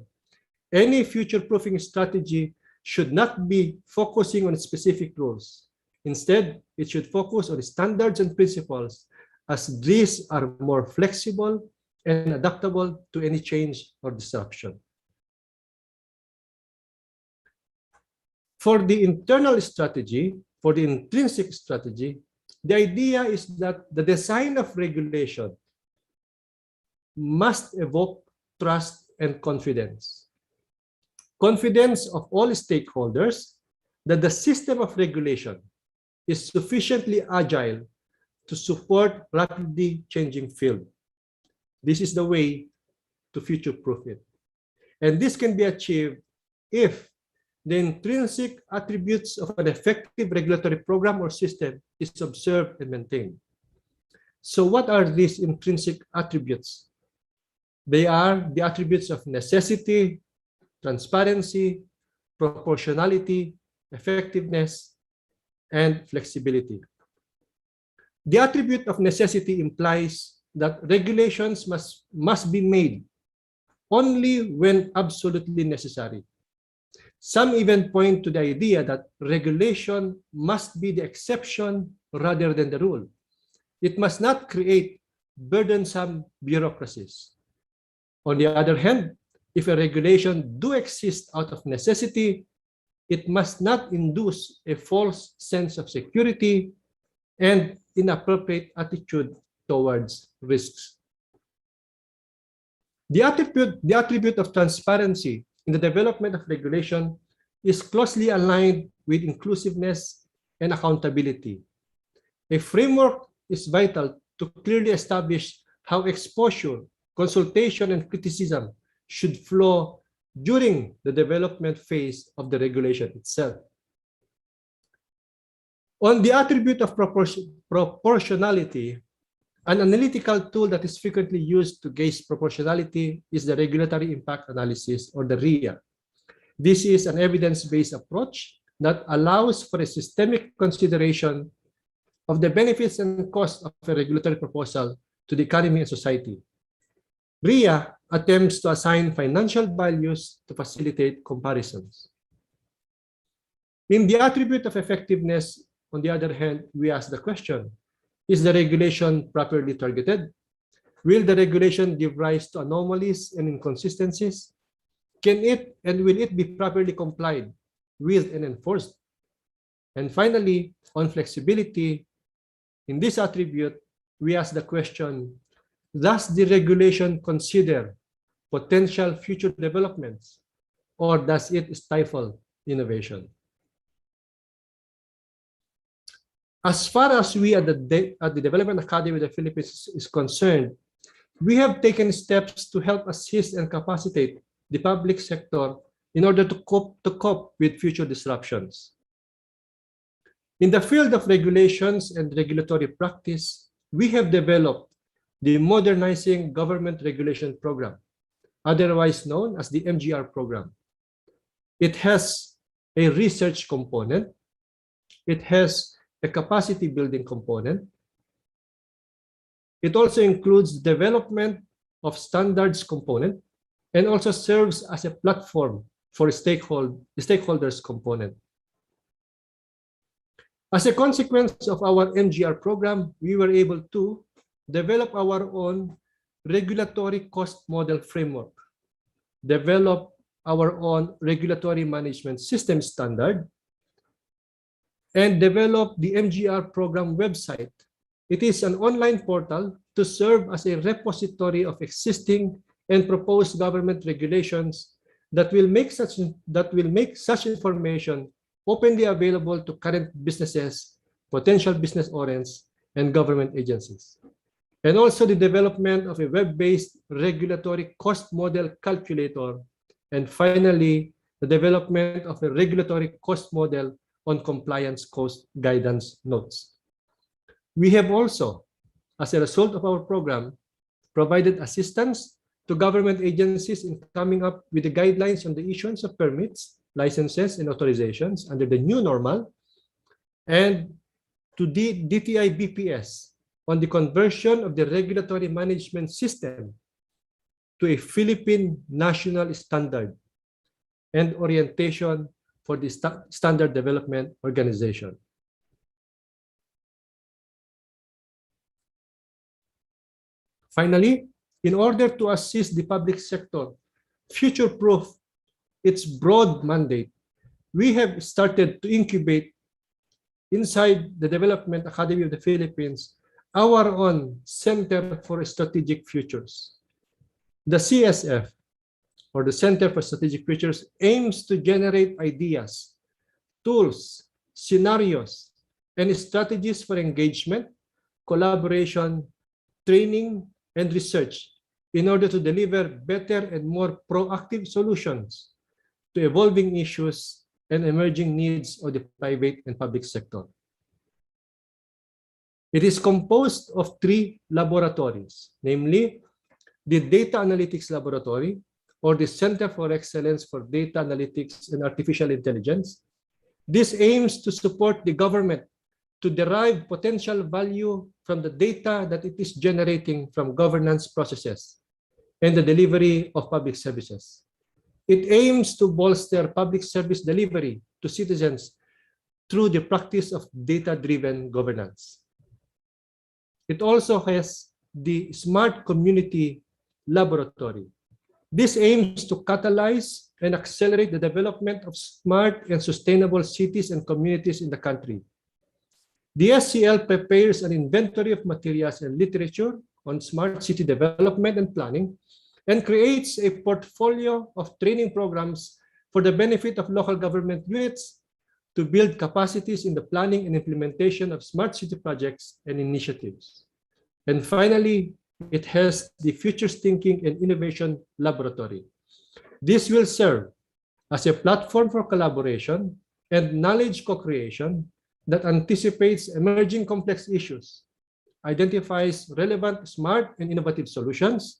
D: any future-proofing strategy should not be focusing on specific rules. Instead, it should focus on standards and principles, as these are more flexible and adaptable to any change or disruption. For the internal strategy, for the intrinsic strategy, the idea is that the design of regulation must evoke trust and confidence. Confidence of all stakeholders that the system of regulation is sufficiently agile to support rapidly changing field. This is the way to future-proof it. And this can be achieved if the intrinsic attributes of an effective regulatory program or system is observed and maintained. So what are these intrinsic attributes? They are the attributes of necessity, transparency, proportionality, effectiveness, and flexibility. The attribute of necessity implies that regulations must be made only when absolutely necessary. Some even point to the idea that regulation must be the exception rather than the rule. It must not create burdensome bureaucracies. On the other hand, if a regulation do exist out of necessity, it must not induce a false sense of security and inappropriate attitude towards risks. The attribute of transparency in the development of regulation is closely aligned with inclusiveness and accountability. A framework is vital to clearly establish how exposure, consultation, and criticism should flow during the development phase of the regulation itself. On the attribute of proportionality, an analytical tool that is frequently used to gauge proportionality is the Regulatory Impact Analysis, or the RIA. This is an evidence-based approach that allows for a systemic consideration of the benefits and costs of a regulatory proposal to the economy and society. RIA attempts to assign financial values to facilitate comparisons. In the attribute of effectiveness, on the other hand, we ask the question, is the regulation properly targeted? Will the regulation give rise to anomalies and inconsistencies? Can it and will it be properly complied with and enforced? And finally, on flexibility, in this attribute, we ask the question, does the regulation consider potential future developments, or does it stifle innovation? As far as we at the Development Academy of the Philippines is concerned, we have taken steps to help assist and capacitate the public sector in order to cope with future disruptions. In the field of regulations and regulatory practice, we have developed the Modernizing Government Regulation Program, otherwise known as the MGR program. It has a research component. It has a capacity building component. It also includes development of standards component and also serves as a platform for stakeholders component. As a consequence of our MGR program, we were able to develop our own regulatory cost model framework, develop our own regulatory management system standard, and develop the MGR program website. It is an online portal to serve as a repository of existing and proposed government regulations that will make such information openly available to current businesses, potential business owners, and government agencies. And also the development of a web-based regulatory cost model calculator. And finally, the development of a regulatory cost model on compliance cost guidance notes. We have also, as a result of our program, provided assistance to government agencies in coming up with the guidelines on the issuance of permits, licenses, and authorizations under the new normal, and to the DTI BPS on the conversion of the regulatory management system to a Philippine national standard and orientation for the Standard Development Organization. Finally, in order to assist the public sector future-proof its broad mandate, we have started to incubate inside the Development Academy of the Philippines our own Center for Strategic Futures. The CSF, or the Center for Strategic Futures, aims to generate ideas, tools, scenarios, and strategies for engagement, collaboration, training, and research in order to deliver better and more proactive solutions to evolving issues and emerging needs of the private and public sector. It is composed of 3 laboratories, namely the Data Analytics Laboratory, or the Center for Excellence for Data Analytics and Artificial Intelligence. This aims to support the government to derive potential value from the data that it is generating from governance processes and the delivery of public services. It aims to bolster public service delivery to citizens through the practice of data-driven governance. It also has the Smart Community Laboratory. This aims to catalyze and accelerate the development of smart and sustainable cities and communities in the country. The SCL prepares an inventory of materials and literature on smart city development and planning, and creates a portfolio of training programs for the benefit of local government units to build capacities in the planning and implementation of smart city projects and initiatives. And finally, it has the Futures Thinking and Innovation Laboratory. This will serve as a platform for collaboration and knowledge co-creation that anticipates emerging complex issues, identifies relevant, smart, and innovative solutions,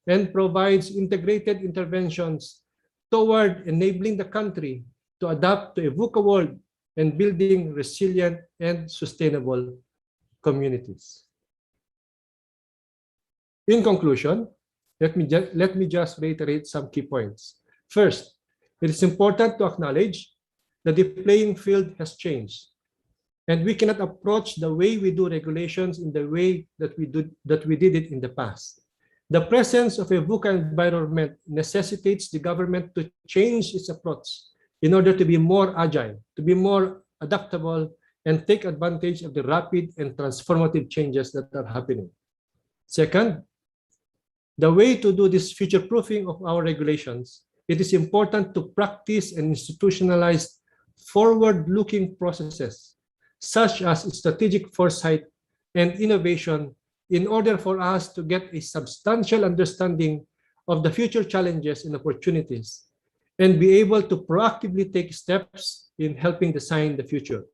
D: and provides integrated interventions toward enabling the country to adapt to a VUCA world and building resilient and sustainable communities. In conclusion, let me just reiterate some key points. First, it is important to acknowledge that the playing field has changed, and we cannot approach the way we do regulations in the way that we did it in the past. The presence of a VUCA environment necessitates the government to change its approach in order to be more agile, to be more adaptable, and take advantage of the rapid and transformative changes that are happening. Second, The way to do this future-proofing of our regulations, it is important to practice and institutionalize forward-looking processes, such as strategic foresight and innovation, in order for us to get a substantial understanding of the future challenges and opportunities, and be able to proactively take steps in helping design the future.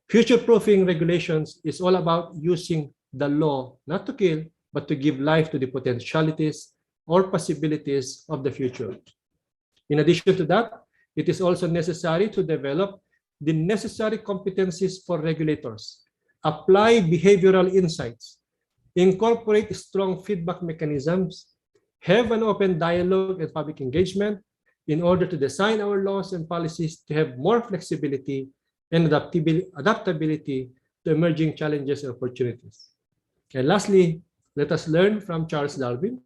D: Future-proofing regulations is all about using the law not to kill, but to give life to the potentialities or possibilities of the future. In addition to that, it is also necessary to develop the necessary competencies for regulators, apply behavioral insights, incorporate strong feedback mechanisms, have an open dialogue and public engagement in order to design our laws and policies to have more flexibility and adaptability to emerging challenges and opportunities. And lastly, let us learn from Charles Darwin,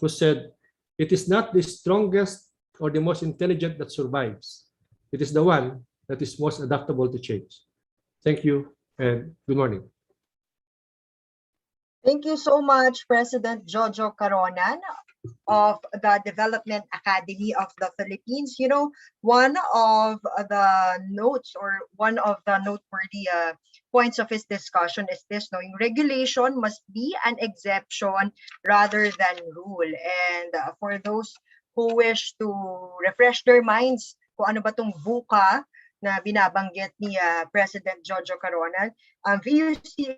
D: who said, "It is not the strongest or the most intelligent that survives. It is the one that is most adaptable to change." Thank you and good morning.
C: Thank you so much, President Jojo Caronan of the Development Academy of the Philippines. You know, one of the notes or one of the noteworthy points of his discussion is this, knowing regulation must be an exception rather than rule. And for those who wish to refresh their minds kung ano ba tong VUCA na binabanggit ni President Jojo Caronan, VUCA